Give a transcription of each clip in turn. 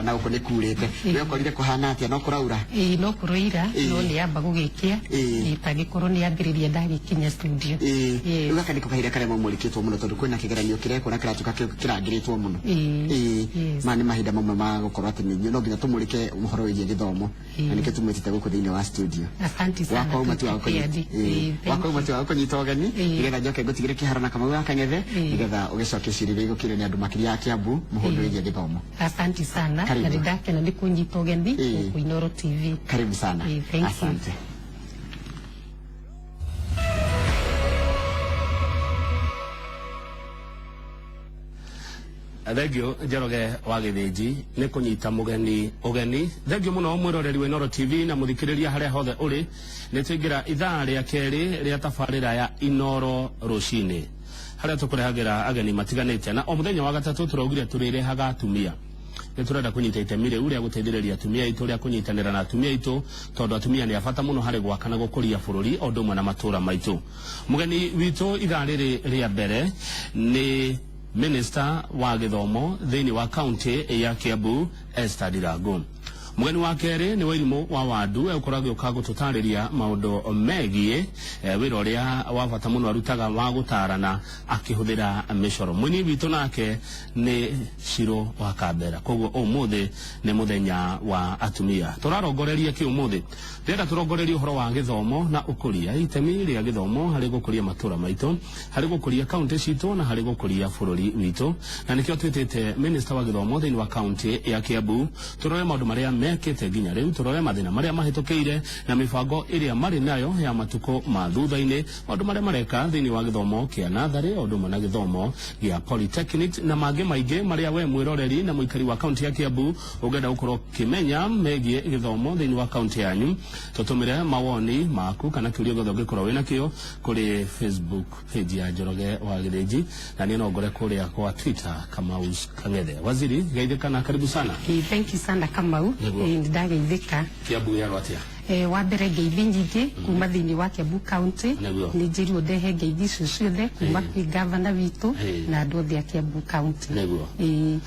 na uko nikurite we korire kuhana atia no kuraura no kuroira no ni amba gugikia itagikorwo ni ambiriria ndagikinya studio uga kaniko kahire kare mu mulikitwo muno tondu kwina kigeranio kireko na kiratuka kirangiritwo muno mani mahinda mamwe ma gukorwo ati ni no nginya tumulike umuhoro wigie githomo na nike tumwitite guku thiini wa studio asante sana wako umatu wako kunyita ugeni igetha njoke ngutigire kiharo na Kamau wa Kangethe igetha ugicoke cirire igukire ni andu makiria ya Kiambu muhundu wigie githomo asante sana na ndake na ndikunyita ugeni ku Inooro TV karibu sana asante Thegio Njoroge wa Githiji ni kunyita mugeni ugeni thegio muno mwiroreri wa Inooro TV na muthikiriria haria hothe uri ni twingira ithaa ria keri ria tafarira ya Inooro rucini haria tukurehagira ageni matiganite na o muthenya wa gatatu turogire turirehaga atumia ni turenda kunyita itemi riu ria guteithiriria atumia itu ria kunyitanira na atumia itu tondu atumia ni abata muno hari gwaka na gukuria bururi o ndumwe na matura maitu mugeni witu ithaa riri ria mbere ni Minister wa Githomo thiini wa county ya Kiambu Esther Ndiragu mugeni wa keri ni wairimu wa wadu ukoragwo ukago tutariria maundu megie wira uria wa bata muno arutaga wa gutarana akihuthira micoro mwini witu nake ni Shiro wa Kambera koguo umuthi ni muthenya wa atumia turarongoreria ki umuthi ndenda turongoreria uhoro wa githomo na ukuria itemi ria githomo hari gukuria matura maitu hari gukuria county citu na hari gukuria bururi witu na nikio twitite Minister wa Githomo thiini wa county ya Kiambu turore maundu maria mekete ginya riu turore mathina maria mahitukiire na mibango iria mari nayo ya matuko ma thutha-ini maundu maria mareka thiini wa githomo kia nathari o ndumwe na githomo gia polytechnic na mangi maingi maria we mwiroreri na muikari wa county ya Kiambu ugenda gukorwo kimenya megie githomo thiini wa county yanyu tutumire mawoni maku kana kiuria gothe ngikorwo wina kio kuri Facebook page ya Njoroge wa Githiji na ni nongore kuria kwa Twitter Kamau Kangethe waziri geithika na karibu sana thank you sana Kamau ndageithika Kiambu ya atia wa mbere ngeithi nyingi kuma thiini wa Kiambu county ni njiri ndehe ngeithi ciothe kuma kwi governor witu na andu othe a Kiambu county neguo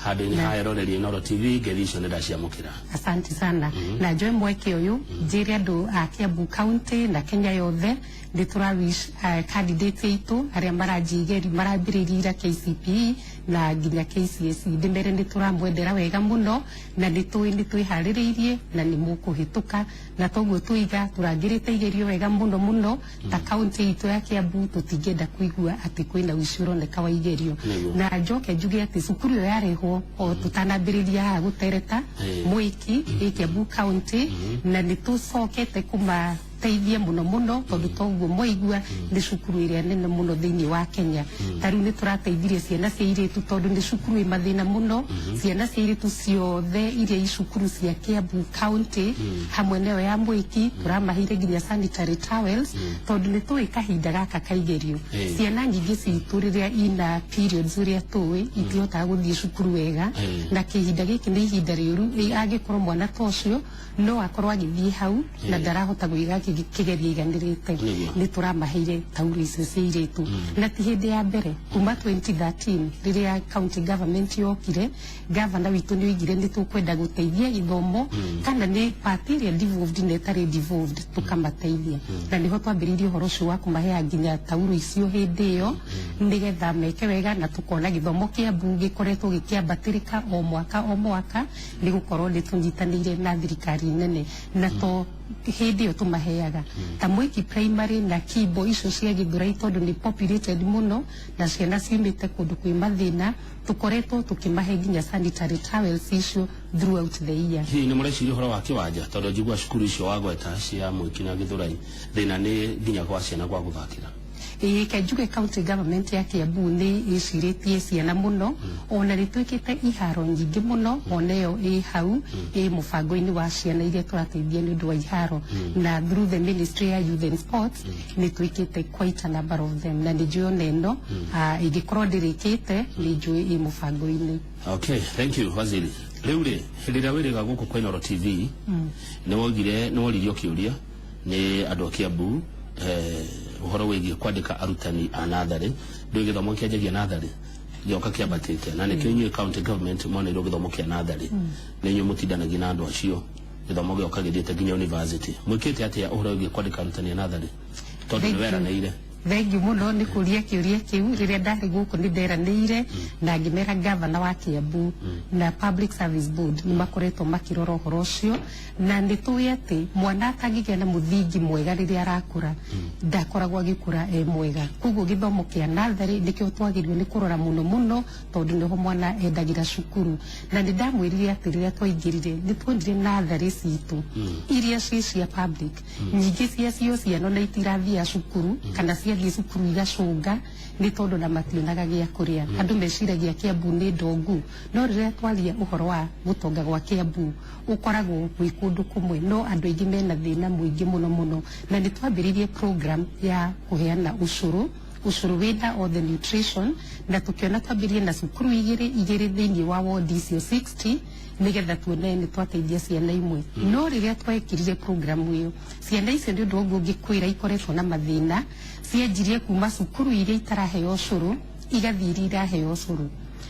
handu ni haeroreri Inooro TV ngeithi icio ni ndaciamukira asante sana na njoe mweke uyu njiri andu a Kiambu county na Kenya yothe ndi turawish candidate itu aria marajigeri marambiriria KCPE na nginya KCSE ndimbere ndi turamwendera wega muno na ndi twihaririirie na ni mukuhituka na toguo tuiga turangirite igerio wega muno ta county itu ya Kiambu tutingenda kuigua ati kwina ucuro ne kawa igerio na njoke njuge ati cukuru yo yarehwo o tutanambiriria gutereta mwiki Kiambu county na ni tucokete kuma teithia muno tondu toguo moigua ni cukuru iria nene muno thiini wa Kenya tariu ni turateithirie ciana cia iritu tondu ni cukuru imathina muno ciana cia iritu ciothe iria icukuru cia Kiambu county hamwe nayo ya mwiki turamahire nginya sanitary towels tondu ni tui kahinda gaka kaigerio ciana nyingi citu riria ina periods uria tui itihotaga guthie cukuru wega na kihinda giki ni ihinda riuru angikorwo mwana tocio no akorwo agithie hau na darahota guiga kigeria iganirite ni turamaheire tauri icio cia iritu na ti hindi ya mbere kuma 2013 riria county government yokire governor witu ni oigire ni tukwenda guteithia githomo kana ni party iria devolved na itari devolved tukamateithia na niho twambiririe uhoro ucio wa kumahea nginya tauru icio hindi iyo nigetha meke wega na tukona githomo Kiambu gikoretwo gikiambatirika o mwaka ni gukorwo ni tunyitanire na thirikari nene na to hindi yo tumaheaga ta mwiki primary na Kibo icio cia Githurai tondu ni populated muno na ciana ciumite kundu kwi mathina tukoretwo tukimahe nginya sanitary towels icio throughout the year ni mureciria uhoro wa kiwanja tondu njigua cukuru icio wagweta cia mwiki na Githurai thina ni nginya kwa ciana kwa guthakira Kajuge county government ya Kiambu ni iciritie ciana muno ona ritwikite iharo nyingi muno oneyo hau mubango-ini wa ciana iria turateithia ni ndu wa iharo na through the ministry ya youth and sports ni twikite quite a number of them na ndio neno igikorwo ndirikite ni njui mubango-ini. Okay, thank you waziri. Riu ri hindira wiriga guku kwa Inooro TV ni woririo kiuria ni andu a Kiambu uhoro wigie kwandika arutani a nathari ndu githomo kianjagia nathari gioka kiabatite na nikio inyu county government mwana iro githomo kia nathari ni inyu mutindanagia na andu acio githomo gioka githiite nginya university mwikite atia uhoro wigi kwandika arutani nathari tondu ni weranĩire Thengi muno ni kuria kiuria kiu riria ndari guku ni nderanĩire na ngimera governor wa Kiambu na Public Service Board ni makoretwo makirora uhoro ucio na nitui ati mwana atangigia na muthingi mwega riria arakura ndakoragwo agikura mwega koguo githomo kia nathari nikio twagirio ni kurora muno tondu niho mwana endagira cukuru na ndamwirire ati riria twaingirire nitwendire nathari citu iria cia public nyingi cia ciana na itirathia cukuru kana cia cukuru igacunga ni tondu na mationaga gia kuria andu meciragia Kiambu ni ndongu no riria twaria uhoro wa gutonga gwa Kiambu ukoragwo gwi kundu kumwe no andu aingi mena thina muingi muno na ni twambiririe program ya kuheana ushuru wida o the nutrition na tukiona twambirie na cukuru igiri thiini wa ward icio 60 nigetha tuone ni twateithia ciana imwe no riria twekirire program iyo ciana icio ndio ndogo ngikwira ikoretwo na mathina cianjirie kuma cukuru iria itaraheo ushuru igathiri iraheo ushuru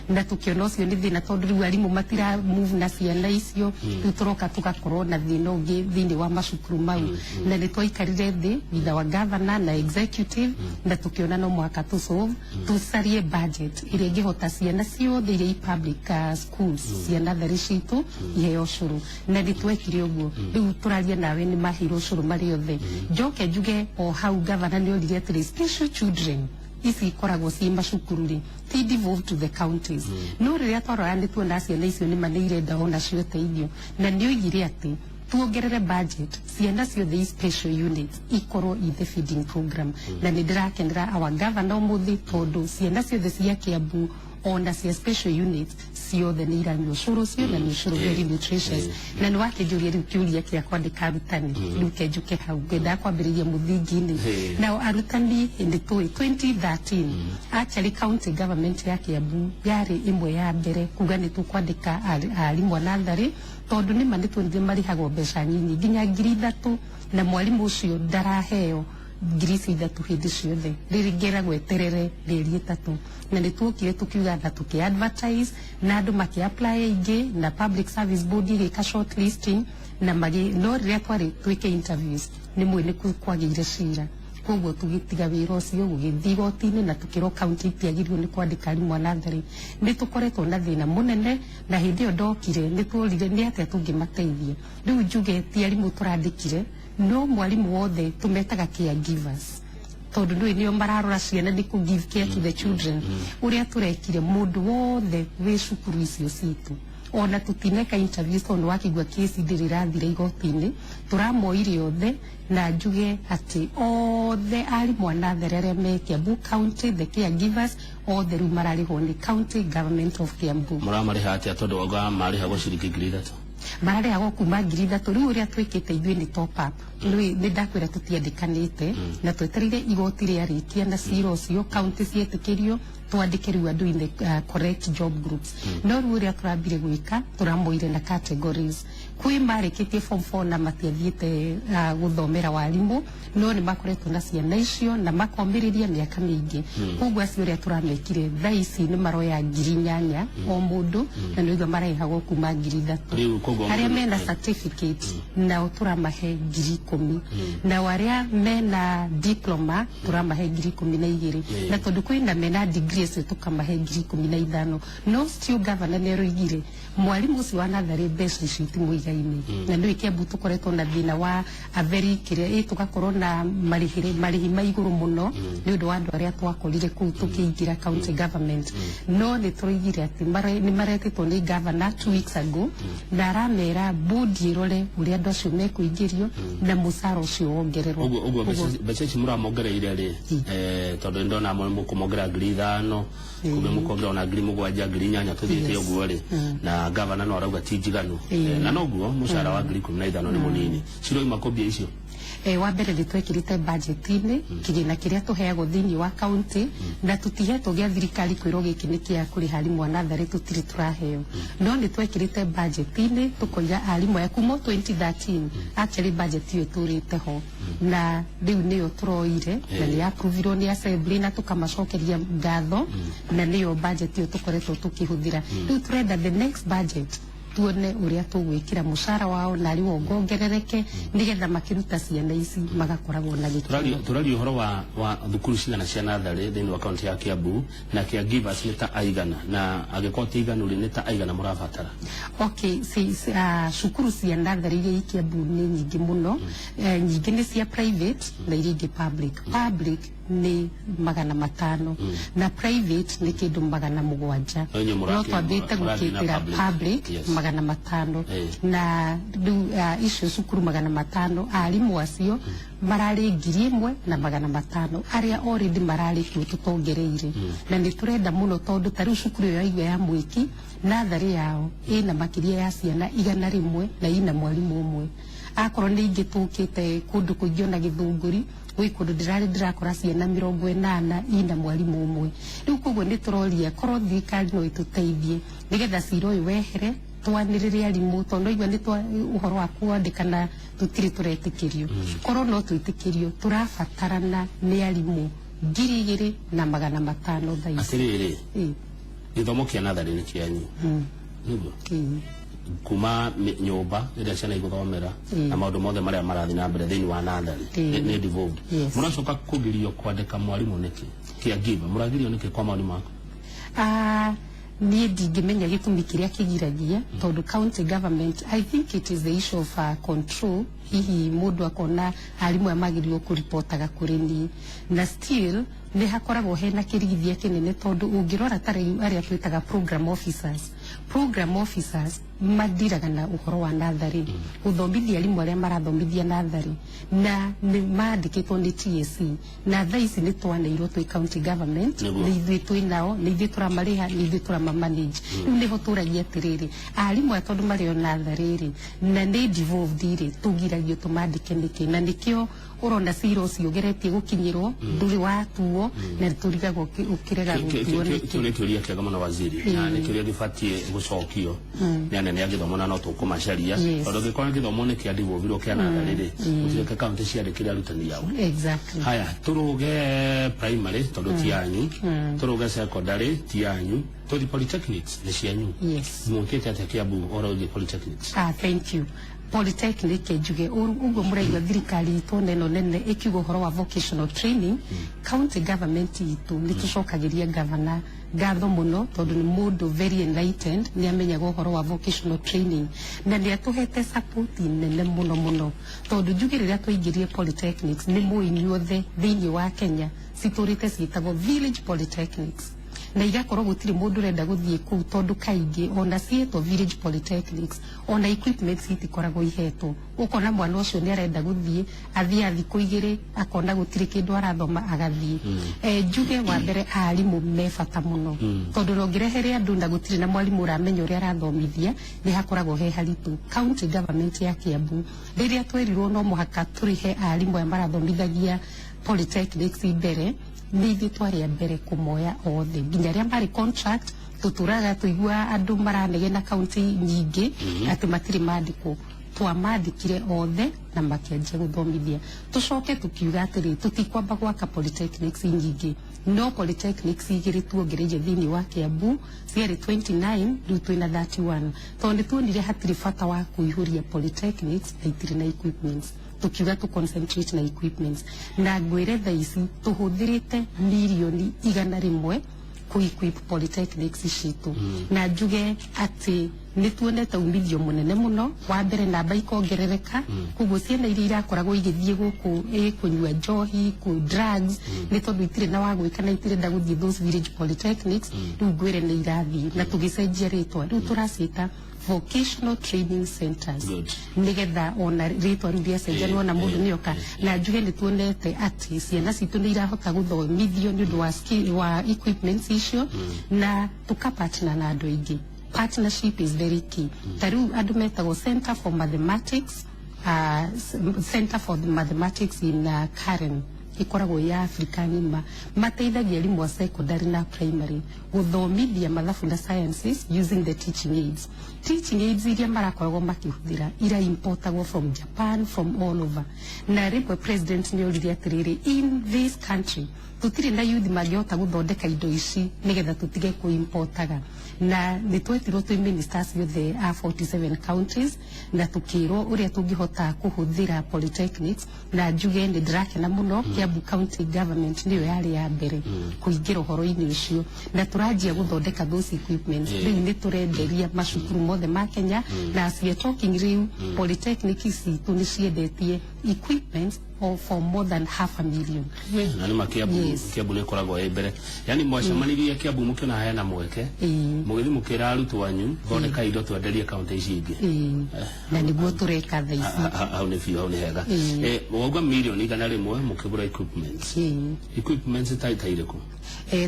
na tukiona ucio ni thina tondu riu arimu matira move na ciana icio turoka tugakorwo na thina ungi thiini wa macukuru mau na ni twaikarire thi thutha wa governor na executive na tukiona no mwaka tucarie budget iria ingihota ciana ciothe iria public schools ciana thari citu iheo ushuru na nitwekire uguo riu turaria nawe ni mahiro ushuru mari othe njoke njuge o hau governor ni orire ati special children isi koragwo ci macukuru-ri ti devolved to the counties no riria twarora ni tuona ciana icio ni maneire ndao na cio teithio na ni oigire ati tuongerere budget ciana ciothe special units ikorwo the feeding program na ni ndirakenera our governor muthi tondu ciana ciothe cia Kiambu ona cia special units ciothe ni iranyua ushuru cio na ni ushuru very nutritious na ni wakijuria riu kiuria kia kwandika arutani riu kenjuke hau ngenda kwambiriria muthingi-ini na arutani ndi tui 2013 actually county government ya Kiambu yari imwe ya mbere kuga ni tukwandika arimu nathari tondu ni manitwendire marihagwo mbeca nyinyi nginya 3,000 na mwalimu ucio ndaraheo ngirisi ithatu hindi ciothe riri ngeragwo eterere rĩeri 3 na nĩ tuokire tukiuga na tuki advertise na andu maki apply aingi na Public Service Board igika short listing na magi no riria twari twike interviews ni mwene kwagire cira koguo tugitiga wira ucio gugithii goti-ini na tukiro county tiagirio ni kwandika arimu nathari ni tukoretwo na thina munene na hindi iyo ndokire ni tuorire ni atia tungimateithia riu njuge ti arimu turandikire no mwalimu wothe tumetaga caregivers tondu ndui nio mararora ciana ni ku give care to the children uria turekire mundu wothe wi cukuru icio citu ona tutineka interviews tondu wakigwa kesi ndirathire igoti-ini turamoire othe na njuge ati othe arimu nathari aria me Kiambu county the caregivers othe riu mararihwo ni county government of Kiambu muramariha atia tondu oga mariha guciringi 3,000 marare ago kuma 3,000 riu uria twikite ithuĩ ni top up ni ndakwira tutiandikanite na tweterire igoti riarikia na cira ucio county cietikirio twandike riu andu in the correct job groups no riu uria turambire gwika turamoire na categories kwi marikitie form 4 na matiathiite guthomera warimu no ni makoretwo na ciana icio na makombiriria miaka mingi koguo acio uria turamekire thaici ni maroya 8,000 o mundu na ni ithuĩ marehagwo kuma 3,000 aria mena certificate na turamahe 10,000 na waria mena diploma turamahe 12,000 na tondu kwina mena degree cio tukamahe 15,000 no still governor ni roigire mwalimu ucio wa nathari mbeca icio itimuigaine na ndio Kiambu tukoretwo na thina wa a very kiria tugakorwo na marihi ma iguru muno ni undu wa andu aria twakorire kuu tukiingira county government no ni turoigire ati ni maretitwo ni governor 2 weeks ago na aramera board irore uria andu acio mekuingirio na musara ucio wongererwo uguo mbeca ici muramongereire ri tondu ndona mukumongera 5,000 kumbe mukongerera na 7,000 8,000 tuthiite uguo ri na governor no arauga ti njiganu na noguo mushara wa 15,000 ni munini ciro imakombia icio wa mbere nĩ twekĩrĩte budget-inĩ kĩgĩna kĩrĩa tũheagwo thĩinĩ wa county na tũtihetwo gĩa thirikari kwĩrwo gĩkĩ nĩ kĩa kũrĩha arimũ a natharĩ tũtirĩ tũraheo no nĩ twekĩrĩte budget-inĩ tũkoiga arimũ aya kuma 2013 actually budget ĩyo ĩtũrĩte ho na rĩu nĩyo tũroire na nĩ approvirwo nĩ assembly na tũkamacokeria ngatho na nĩyo budget ĩyo tũkoretwo tũkĩhũthĩra rĩu tũrenda the next budget tuone uria tugwikira mushara wao na riwo ngongerereke nigetha makiruta ciana ici magakoragwo na gĩkĩro turari uhoro wa thukuru cigana cia natharĩ thĩinĩ wa kaunti ya Kiambu na caregivers nĩ ta aigana na agĩkorwo ti iganu nĩ ta aigana mũrabatara okay cukuru cia natharĩ iria Kiambu nĩ nyingĩ mũno nyingĩ nĩ cia private na iria ingĩ public ni 500 na private ni kindu 700 no twambite gukitira public 500 na icio cukuru 500 arimu acio marari 1,000 na 500 aria already marari kuo tutongereire na ni turenda muno tondu taru cukuru yo igwe ya mwiki natharĩ yao ina makiria ya ciana 100 na ina mwalimu umwe akorwo ni ingĩtũkĩte kundu kũingĩ na Gĩthũngũri wĩ kundu ndirakora ciana 80 ina mwalimu umwe rĩu koguo nĩ tũroria korwo thirikari no ĩtũteithie nigetha cira ũyũ wehere twanĩrĩre arimũ tondu igwa nĩ ũhoro wa kwandĩkana tũtirĩ tũretĩkĩrio korwo no twĩtĩkĩrio tũrabatarana nĩ arimũ 2,500 thaa ici atĩrĩrĩ gĩthomo kĩa natharĩ nĩ kĩanyu nĩguo kuma nyumba ĩrĩa ciana igũthomera na maũndũ mothe marĩa marathiĩ na mbere thĩinĩ wa natharĩ nĩ devolved mũracoka kũgirio kwandĩka mwarimũ nĩkĩ caregiver mũragirio nĩkĩ kwa mwarimũ wako niĩ ndingĩmenya gĩtũmi kĩrĩa kĩgiragia tondu county government I think it is the issue of control hihi mũndũ akona arimũ amagĩrĩirwo kũripotaga kũrĩ niĩ na still nĩ hakoragwo hena kĩrigithia kĩnene tondu ũngĩrora tarĩu arĩa twĩtaga program officers madiraga na ũhoro wa natharĩ gũthomithia arimũ arĩa marathomithia natharĩ na nĩ mandĩkĩtwo nĩ TSC na thaa ici nĩ twaneirwo twĩ county government nĩ ithuĩ twĩ nao nĩ ithuĩ tũramarĩha nĩ ithuĩ tũramamanage rĩu nĩho tũragia atĩrĩrĩ arimũ aya tondũ marĩ o natharĩ na nĩ devolved rĩ tũgiragio tũmandĩke nĩkĩ na nĩkĩo urona cira ũcio ũgeretie gũkinyĩrwo ndũrĩ watuo na tũrigagwo ũkĩrega gũtuo nĩkĩ nĩ kĩũria kĩega mũno waziri na nĩ kĩũria gĩbatiĩ gũcokio nĩ anene a gĩthomo na no tũkũmacaria tondũ gĩkorwo gĩthomo nĩ kĩa devolverwo kĩa natharĩ gũtuĩka kaunti ciandĩkĩre arutani yao haya tũrũge primary tondũ ti yanyu tũrũge secondary ti yanyu tũthi polytechnics nĩ cianyu mwĩkĩte atĩa Kiambu ũhoro wĩgiĩ polytechnics thank you polytechnic njuge uguo mũraigua thirikari itũ neno nene ĩkiuga ũhoro wa vocational training county government itũ nĩ tũcokagĩria governor ngatho mũno tondu nĩ mũndũ very enlightened nĩ amenyaga ũhoro wa vocational training na nĩ atũhete support nene mũno tondu njuge rĩrĩa twaingĩrire polytechnics nĩ mũĩ inyuothe thĩinĩ wa Kenya citũrĩte ciĩtagwo village polytechnics na igakorwo gũtirĩ mũndũ ũrenda gũthiĩ kũu tondu kaingĩ ona cietwo village polytechnics ona equipment citikoragwo ihetwo ukona mwana ũcio nĩ arenda gũthiĩ athiĩ thikũ 2 akona gũtirĩ kĩndũ arathoma agathiĩ njuge wa mbere arimũ me bata mũno tondu rongĩrehere andũ na gũtirĩ na mwarimũ ũramenya ũrĩa arathomithia nĩ hakoragwo he haritũ county government ya Kiambu rĩrĩa twerirwo no mũhaka tũrĩhe arimũ aya marathomithagia polytechnics mbere nĩ ithuĩ twarĩ a mbere kũmoya othe nginya arĩa marĩ contract tuturaga tuigua andu maranegena county nyingi ati matiri mandiko twamandikire othe na makianjia guthomithia tucoke tukiuga atiri tutikwamba gwaka polytechnics nyingi no polytechnics igiri tuongereire thini wa Kiambu ciarĩ 29 riu twina 31 tondu tuonire hatiri bata wa kuihuria polytechnics na itiri na equipments tukiuga tu concentrate na equipments na ngwire thaa ici tuhũthĩrĩte milioni 100 ku-equip polytechnics citu na njuge ati nĩ tuonete umithio mũnene mũno wa mbere namba ikongerereka koguo ciana iria irakoragwo igĩthiĩ gũkũ kũnyua njohi ku drugs nĩ tondũ itirĩ na wa gwĩka na itirĩ nda gũthiĩ those village polytechnics rĩu ngwĩre nĩ irathiĩ na tũgĩcenjia rĩtwa rĩu tũraciĩta vocational training centers nigetha ona rĩtwa rĩu rĩacenjanwo na mũndũ nĩoka na njuge nĩ tuonete atĩ ciana citũ nĩ irahota gũthomithio nĩ ũndũ wa equipments icio na tukapartner na andũ aingĩ. Partnership is very key. Taru andu metagwo Center for Mathematics Center for the Mathematics in Karen ikoragwo ya Afrika ngima mateithagia arimu a secondary na primary guthomithia mathabu na sciences using the teaching aids iria marakoragwo makihuthira ira importagwo from Japan, from all over. Na rimwe president ni orire atiriri, in this country tutire na youth mangihota guthondeka indo ici nigetha tutige ku importaga, na nitwetirwo twi ministers yothe a 47 counties na tukirwo uria tungihota kuhuthira polytechnics, na njuge ni ndirakena muno Kiambu county government niyo yari ya mbere kuingira uhoro-ini ucio, na turanjia guthondeka those equipments riu ni turenderia macukuru mothe ma Kenya, na as we are talking riu polytechnics citu ni ciendetie equipments for more than 500,000. Na ni Kiambu ni koragwo mbere, yani mwacemanirie Kiambu mukiona haya na mweke mugithi mukira arutwo anyu thondeka indo twenderie county ici ingi na niguo tureka tha ici au ni fio au ni hega wauga milioni igana rimwe mukigura equipments taitaire ku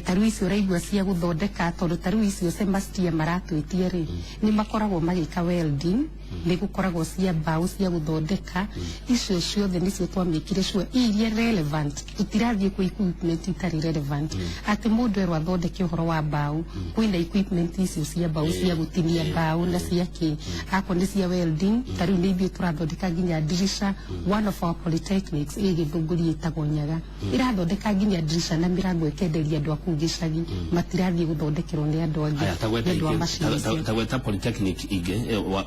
taru icio uraigua cia guthondeka, tondu taru icio Sebastian maratwitie ri ni makoragwo magika welding, ni gukoragwo cia mbao cia guthondeka icio ciothe nicio twamikire cio iria relevant, tutirathie ku equipment itari relevant ati mundu erwa thondeke uhoro wa mbao kwina equipment icio cia mbao cia gutinia mbao na cia ki ako ni cia welding. Taru ni ithuĩ turathondeka nginya dirisha, one of our polytechnics Githunguri itagwo Nyaga irathondeka nginya dirisha na mirango ikenderia andu aku gicagi matirathie guthondekerwo ni andu angi andu a macini tagweta polytechnic ingi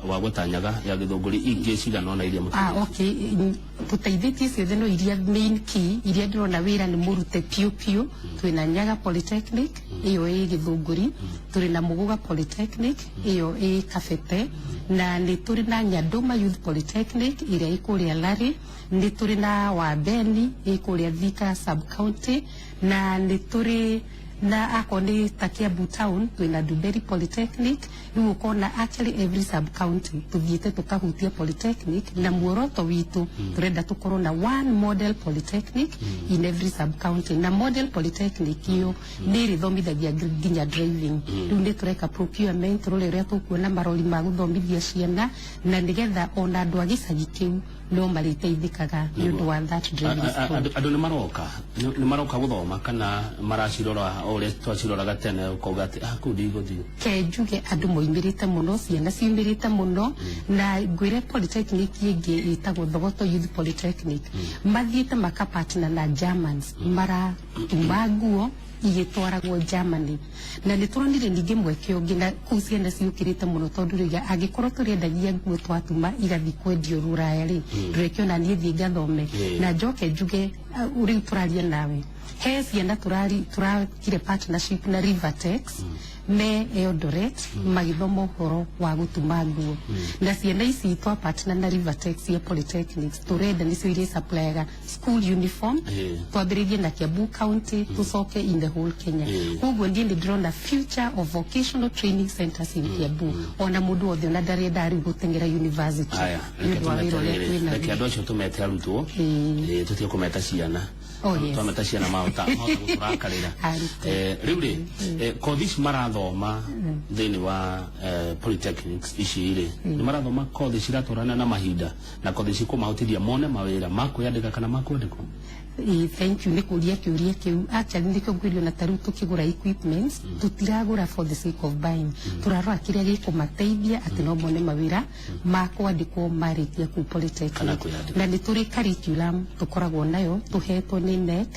wa gwetanyaga ya Githunguri ingi ciganona iria mutu okay tutaithitie ciothe no iria main key iria ndirona wira ni murute piu twina Nyaga polytechnic iyo Githunguri, turi na Muguga polytechnic iyo Kabete, na ni turi na Nyanduma youth polytechnic iria ikuria Lari, ni turi na Wabeni ikuria Thika sub county, na ni turi na akoni Kiambu town twina Duberi polytechnic. Riu ukona actually every sub county tuthiite tukahutia polytechnic, na muoroto witu turenda tukorwo na one model polytechnic in every sub county, na model polytechnic iyo ni rithomithagia nginya driving. Riu ni tureka procurement role ria tukuona marori ma guthomithia ciana, na nigetha ona andu a gicagi kiu no mariteithikaga ni undu wa that driving school. Andu ni maroka guthoma kana maracirora ore twaciroraga tene ukauga ati kundi guthii kenjuge andu moimirite muno, ciana ciumirite muno, na ngwire polytechnic ingi itagwo Thogoto youth polytechnic mathiite makapartner na Germans mara tumaguo igitwaragwo Germany, na ni turonire ningi mweke ungi na ku ciana ciukirite muno tondu riga agikorwo turiendagia nguo twatuma igathi kwendio Ruraya ri rekio na nie thi ngathome na njoke njuge uri turaria nawe he ciana turakire partnership na Rivertex me Eldoret magithoma uhoro wa gutuma nguo, na ciana ici twa partner na Rivertex ya polytechnics turenda ni cio supply school uniform twambiririe na Kiambu county tucoke in the whole Kenya. Koguo ndie ndirona future of vocational training centers in Kiambu, ona mundu othe na ndarenda ari gutengera university reke andu acio tumete arutwo tutie kumeta ciana twameta ciana mauta guturakarira riu ri kothi marathoma thini wa polytechnics ici ri ni marathoma kothi ciratwarana na mahinda na kothi cikumahotithia mone mawira makwiyandika kana makwandikwo. Thank you. Nikuria kiuria kiu actually ndiko ngwirio na taru tukigura equipments tutiragura for the sake of buying, turarora kiria gikumateithia ati no mone mawira makwandikwo maritia ku polytechnic, na ni turi curriculum tukoragwo nayo tuhetwo ni NEC,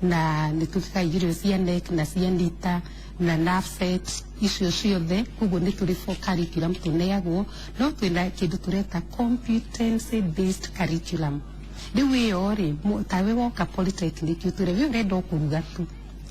na ni tukaigirio cia NEC na cia NITA na NAFSET icio ciothe. Koguo ni turi for curriculum tuneagwo, no twina kindu tureta competency based curriculum. Riu iyo ri tawe woka polytechnic utire we urenda kuruga tu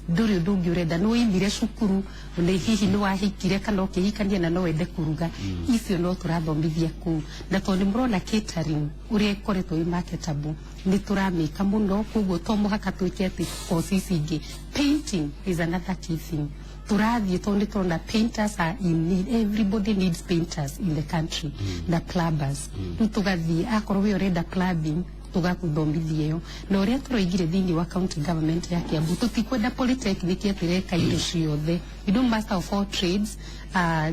nduri undu ungi urenda no imire cukuru ni hihi no wahikire kana ukihikania na no wende kuruga icio no turathomithia ku, na tondu murona catering uria ikoretwo i marketable ni turamika muno. Koguo to muhaka twike ati courses ingi. Painting is another key thing. Turathie tondu turona painters are in need, everybody needs painters in the country, na plumbers. Tugathie akorwo we urenda plumbing tugakuthomithia yo na uria turoigire thini wa county government ya Kiambu tutikwenda polytechnic yatireka indo ciothe you know master of all trades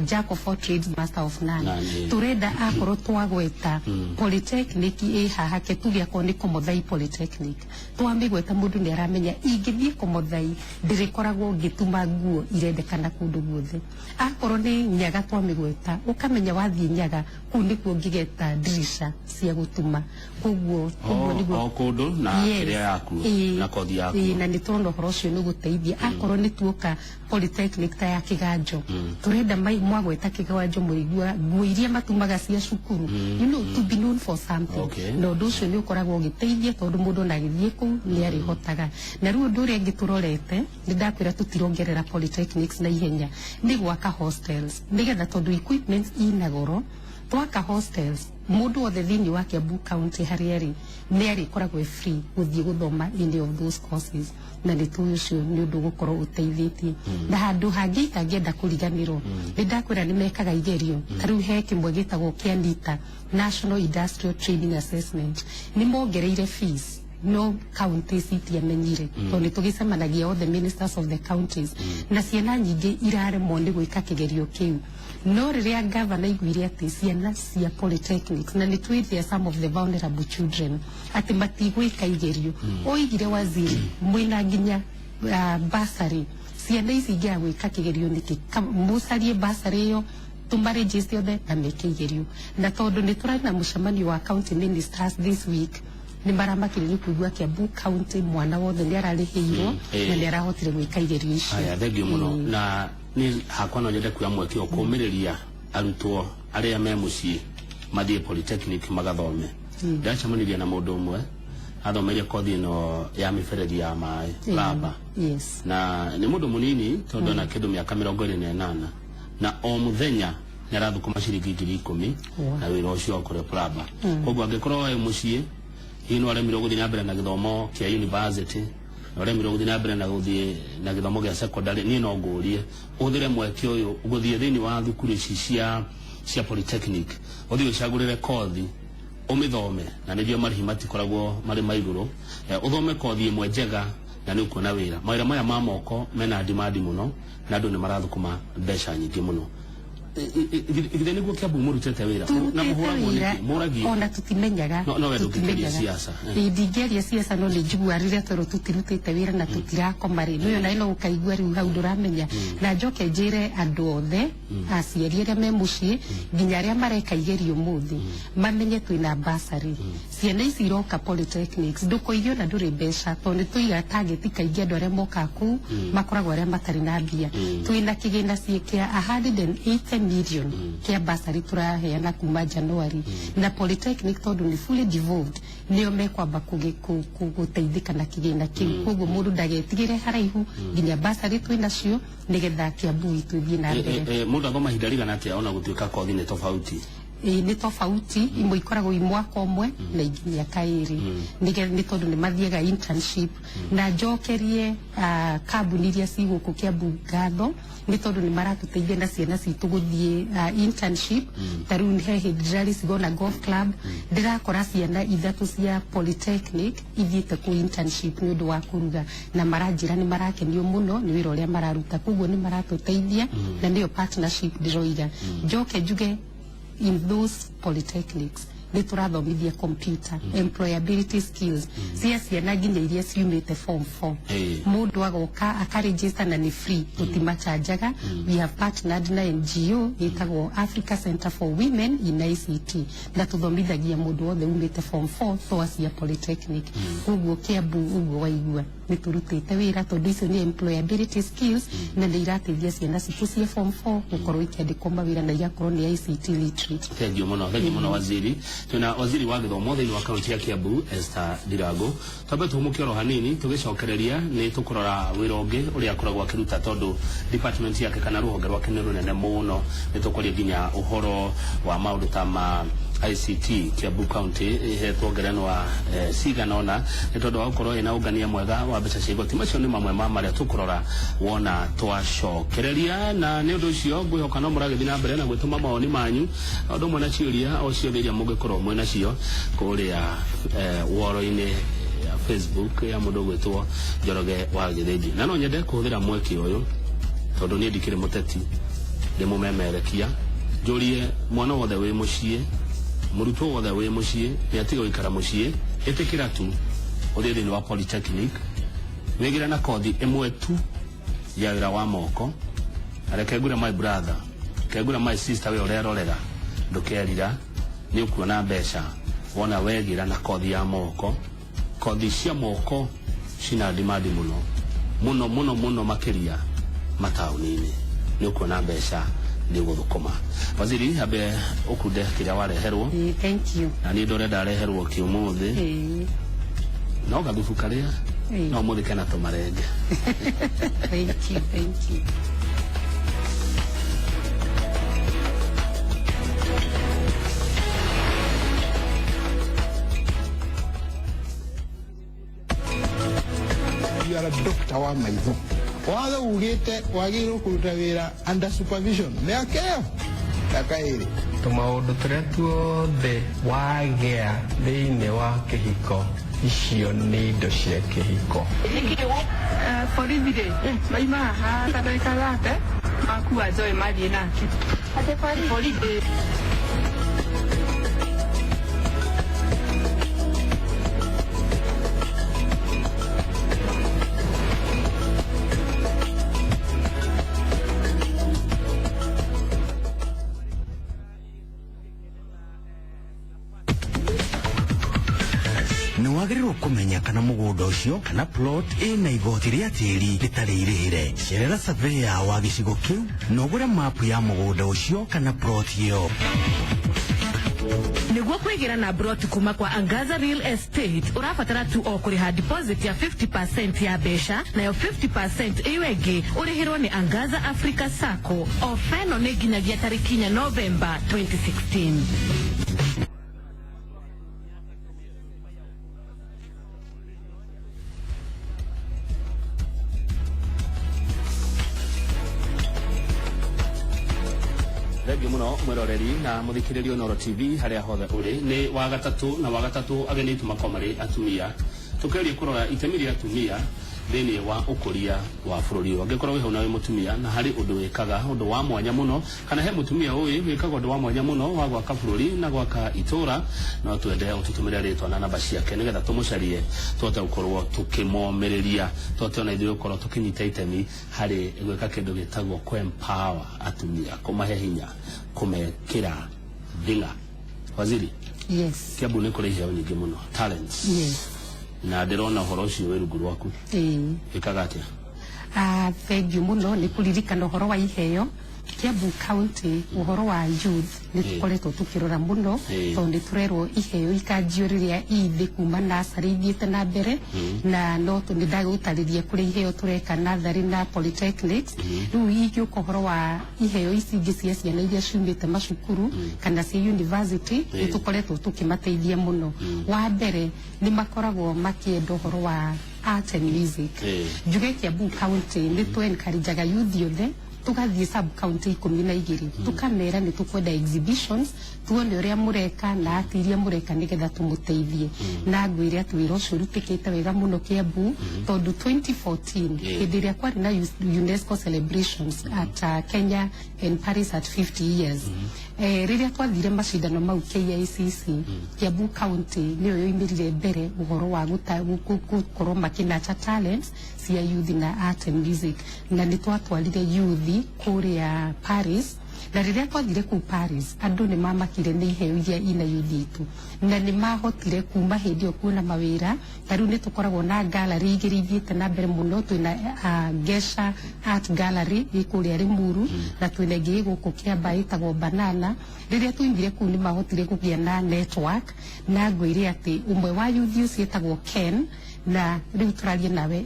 jack of all trades master of none turenda akorwo twagweta polytechnic haha ke tugia koni Komothai polytechnic twamigweta mundu ni aramenya ingithie Komothai ndirikoragwo ngituma nguo irendekana kundu guothe akorwo ni Nyaga twamigweta ukamenya wathie Nyaga ku ndikuo ngigeta dirisha cia gutuma koguo niguo kundu na area yaku na kothi yaku na niturona horo ucio ni guteithia akorwo ni tuoka polytechnic ta ya Kiganjo turenda mai mwagweta Kiganjo muigua nguo iria matumaga cia cukuru you know to be known for something no nducio ni ukoragwo giteithia tondu mundu na githie ku ni ari hotaga na ruo nduri ngiturorete ni ndakwira tutirongerera polytechnics na ihenya ni gwaka hostels nigetha tondu equipment inagoro twaka hostels mundu othe thini wa Kiambu county harieri ni ari koragwo free guthie guthoma any of those courses na ni tucio ni undu gukorwo uteithĩtie na handu hangi angienda kuriganirwo ni ndakwira ni mekaga igerio taru he kimwe gitagwo kia NITA National Industrial Training Assessment ni mongereire fees no counties itiamenyire tondu tugicemanagia othe ministers of the counties na ciana nyingi iraremwo ni gwika kigerio kiu no riria governor igwire ati ciana cia polytechnics na nitwithia some of the vulnerable children ati matigwika igerio oigire waziri mwina nginya basari ciana ici ingia gwika kigerio niki mucarie basari yo tumaregister othe na meke igerio na tondu niturana mucemanio wa county ministers this week ni maramakire kuigua Kiambu county mwana wothe ni ararihirwo na ni arahotire gwika igerio icio aya thengio muno na ni hakwa no nyende kuya mweke okumiriria arutwo aria me mucii mathie polytechnic magathome ndacemanirie na mundu umwe athomeire kothi no ya miferethi ya mai laba na ni mundu munini tondu na kindu miaka 28 na o muthenya ni arathukuma ciringi 10,000 na wira ucio okore plaba koguo angikorwo we mucii hino aremire guthie na mbere na githomo kia university aremire guthie na mbere na guthie na githomo gia secondary ni no ngurie uthire mweke uyu guthie thini wa thukuru cia polytechnic uthie ucagurire kothi umithome na ndio marhi matikoragwo mari maiguru uthome kothi imwe njega na ni ukuona wira mawira maya ma moko mena demand muno na andu ni marathukuma mbeca nyingi muno igitheni niguo Kiambu murutete wira na muhura muragi ona tutimenyaga no we tukimenyaga siasa ndingeria siasa no ni njigua riria toro tutirutete wira na tutirakomari no na ino ukaigua riu hau nduramenya na njoke njire andu othe aciari aria me mucii nginya aria mareka igerio muthi mamenye twina basari ciana ici iroka polytechnics ndukoigio na nduri mbeca tondu tuiga target kaingi andu aria moka ku makoragwo aria matari na mbia twina kigina ciekia 180 million kia basari turaheana kuma January na polytechnic tondu ni fully devolved nio mekwamba guteithika na kigina kiu koguo mundu ndagetigire haraihu nginya basari twinacio nigetha Kiambu itwithie na mbere mundu athoma hinda rigana atia ona gutuika kothi ni tofauti ni tofauti imwe ikoragwo imwaka umwe na inginya kairi ni tondu ni mathiaga internship na njokerie kambuni iria ciguku Kiambu ngatho ni tondu ni maratuteithia na ciana citu guthie internship taru he hindrari cigona golf club ndirakora ciana ithatu cia polytechnic ithiite ku internship ni undu wa kuruga na maranjira ni marakenio muno ni wira uria mararuta koguo ni maratuteithia na niyo partnership ndiroiga njoke njuge in those polytechnics ni turathomithia computer employability skills ciana nginya iria ciumite form 4 mundu agoka akaregister na ni free tutimachajaga we have partnered na NGO itagwo Africa Center for Women in ICT na tuthomithagia mundu wothe umite form 4 thoacia polytechnic koguo Kiambu uguo waigua ni turutite wira tondu icio ni employability skills na ni irateithia ciana citu cia form 4 gukorwo ikiandikwo mawira na igakorwo ni ICT literate. Thank you muno waziri. Tuna waziri wa githomo thiini wa kaunti ya Kiambu Esther Ndiragu twabe tumukioro hanini tugicokereria ni tukurora wira ungi uria akoragwo akiruta tondu department yake kana ruhonge rwake ni runene muno ni tukoria nginya uhoro wa maundu ta ma ICT Kiambu County hetwo ngerenwa ciganona nĩ tondũ wa gũkorwo ĩna ũngania mwega wa mbeca cia igoti. Macio nĩ mamwe ma marĩa tũkũrora wona twacokereria, na nĩ ũndũ ũcio ngwĩhoka no mũragĩthiĩ na mbere na gwĩtũma mawoni manyu ũndũ ũmwe na ciũria o ciothe iria mũngĩkorwo mwĩ nacio kũrĩa woro-inĩ ya Facebook ya mũndũ ũgwĩtwo Njoroge wa Gĩthĩnji. Na no nyende kũhũthĩra mweke ũyũ tondũ niĩ ndikĩrĩ mũteti, ndĩmũmemerekia, njũrie mwana wothe wĩ mũciĩ, mũrutwo wothe wĩ mũciĩ nĩ atiga gũikara mũciĩ, ĩtĩkĩra tu ũthiĩ thĩinĩ wa Polytechnic wĩgĩre na kothi ĩmwe tu ya wĩra wa moko. Reke ngũre my brother, reke ngũre my sister, we ũrerorera ndũkerira, nĩ ũkuona mbeca wona wegĩra na kothi ya moko. Kothi cia moko cina demand mũno makĩria mataũni-inĩ, nĩ ũkuona mbeca nĩ gũthũkũma. Waziri ambe ũkunde kĩrĩa wareherwo. Thank you. Na niĩ ndore ndareherwo kĩũmũthĩ no gathubu karĩa no mũthĩ kena tũmarenge. Thank you. You are a doctor wa maitho. Watho ugite wagĩrĩirwo kũruta wĩra under supervision mĩaka ĩyo mĩaka ĩrĩ. Tũmaũndũ tũrĩa tuothe wagĩa thĩinĩ wa kĩhiko icio nĩ indo cia kĩhiko. Borithi maima haha kadagĩka gake makua Joy mathiĩ nake. Borithi Wagĩrĩirwo kũmenya kana mũgũnda ũcio kana plot ĩna igoti rĩa tĩri rĩtarĩ irĩhĩre. Cerera surveyor wa gĩcigo kĩu na ũgũre mapu ya mũgũnda ũcio kana plot ĩyo. Nĩguo kwĩgĩra na plot kuma kwa Angaza Real Estate ũrabatara tu o kũrĩha deposit ya 50% ya mbeca, nayo 50% ĩyo ĩngĩ ũrĩhĩrwo nĩ Angaza Africa Sacco. Ofa ĩno nĩ nginyagia tarĩki 4 November 2016. Thengiũ mũno mwĩroreri na mũthikĩrĩria Noro TV harĩa hothe ũrĩ. Nĩ wa gatatũ ageni aitũ makorwo marĩ atumia, tũkeria kũrora itemi rĩa atumia thĩinĩ wa ũkũria wa bũrũri ũyũ. Angĩkorwo wĩ hau na wĩ mũtumia na harĩ ũndũ wĩkaga ũndũ wa mwanya mũno, kana he mũtumia ũyũ wĩkaga ũndũ wa mwanya mũno wa gwaka bũrũri na gwaka itũra, no twende ũtũtũmĩre rĩtwa na namba ciake nĩgetha tũmũcarie tũhote gũkorwo tũkĩmomĩrĩria, tũhote ona ithuĩ gũkorwo tũkĩnyita itemi harĩ gwĩka kĩndũ gĩtagwo kũ-empower atumia, kũmahe hinya, kũmekĩra nding'a. Waziri, Yes. Kiambu nĩ kũrĩ iheo nyingĩ mũno, talents. Yes. Na ndĩrona ũhoro ũcio wĩ rungu rwaku. Ĩkaga atĩa? Thengiũ mũno nĩ kũririkana ũhoro wa iheo. Kiambu County ũhoro wa youth nĩ tũkoretwo tũkĩrora mũno tondũ nĩ tũrerwo iheo ikanjio rĩrĩa ithĩ kuma nursery ithiĩte na mbere, na no nĩ ndagũtarĩria kũrĩa iheo tũreka nursery na polytechnics. Rĩu ingĩũka ũhoro wa iheo ici ingĩ cia ciana iria ciumĩte macukuru kana cia university nĩ tũkoretwo tũkĩmateithia mũno. Wa mbere nĩ makoragwo makĩenda ũhoro wa art and music. Njuge Kiambu County nĩ tũ-encourageaga youth yothe tugathiĩ sub county 12 tukamera nĩ tukwenda exhibitions tuone ũrĩa mũreka na ati iria mũreka nĩgetha tũmũteithie. Na ngwĩre atĩ wĩra ũcio ũrutĩkĩte wega mũno Kiambu tondũ 2014 hĩndĩ ĩrĩa kwarĩ na UNESCO celebrations at Kenya and Paris at 50 years, rĩrĩa twathire macindano mau KICC, Kiambu County nĩyo yoimĩrire mbere ũhoro wa gũkorwo makĩnacha talents cia youth na art and music, na nĩ twatwarire youth kũrĩa Paris. Na rĩrĩa twathire kũu Paris andũ nĩ mamakire nĩ iheo iria ina youth itũ, na nĩ mahotire kuma hĩndĩ ĩyo kuona mawĩra. Ta rĩu nĩ tũkoragwo na gallery igĩrĩ ithiĩte na mbere mũno, twĩna Gesha Art Gallery ĩ kũrĩa Limuru na twĩna ĩngĩ gũkũ Kiamba ĩtagwo Banana. Rĩrĩa twoimire kũu nĩ mahotire kũgĩa na network, na ngwĩre atĩ ũmwe wa youth ũcio ĩtagwo Ken, na rĩu tũraria nawe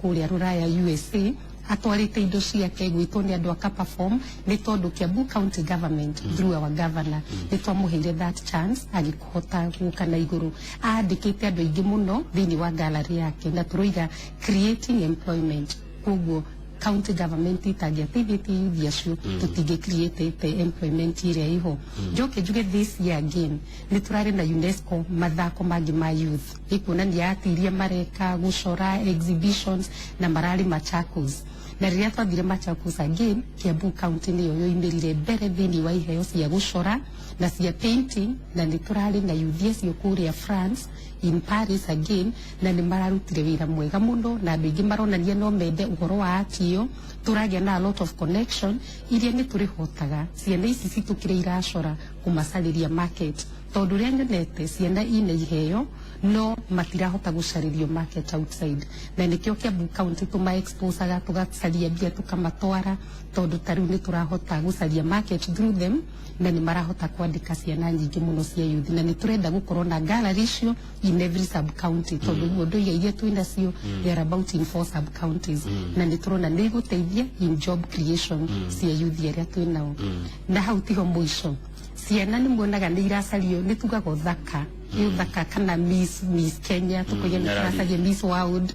kũrĩa Rũraya USA, atwarite indo ciake gwitwo ni andu aka perform ni tondu Kiambu County Government through our governor ni twamuheire that chance agikuhota guka na iguru andikite andu aingi muno thini wa gallery yake na turoiga creating employment koguo county government itagiateithĩtie youth acio tutige create employment iria iho njoke njuge this year again ni turari na UNESCO mathako mangi ma youth ikuonania atiria mareka gucora exhibitions na marari Machakos na riria twathire Machakos again Kiambu County niyo yoimirire mbere thini wa iheo cia gucora na cia painting na ni turari na youth acio kuria France in Paris again na ni mararutire wira mwega muno na andu ingi maronania no mende uhoro wa atio turagia na a lot of connection iria ni turihotaga ciana ici citukire iracora kumasariria market tondu ria nyonete ciana ina iheo no matirahota gucaririo market outside na nikio Kiambu County tuma exposaga tugacaria bia tukamatwara tondu tariu ni turahota gucaria market through them na ni marahota kwandika ciana nyingi muno cia youth na ni turenda gukorwo na gallery icio in every sub county tondu mundu iria twina cio they are about in 4 sub counties na ni turona ni guteithia in job creation cia youth iria twinao na hau tiho muico ciana ni muonaga ni iracario ni tugago thaka thaka kana Miss Kenya tukoye ni turacaria Miss World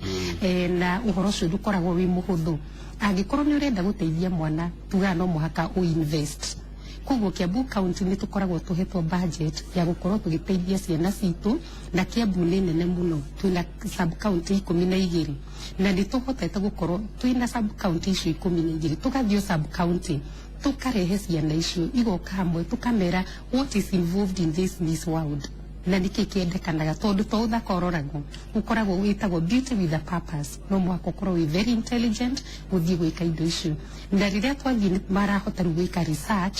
na uhoro ucio dukoragwo wi muhuthu angikorwo ni urenda guteithia mwana tuga no muhaka u invest koguo Kiambu County ni tukoragwo tuhetwo budget ya gukorwo tugiteithia ciana citu na Kiambu ni nene muno twina sub county 12 na ni tuhotete gukorwo twina sub county icio 12 tugathio sub county tukarehe ciana icio igoka hamwe tukamera what is involved in this Miss World na niki kiendekanaga tondu to uthaka ororago ukoragwo witagwo beauty with a purpose no mwako korwo we very intelligent guthii gwika indo icio na riria twathii marahota gwika research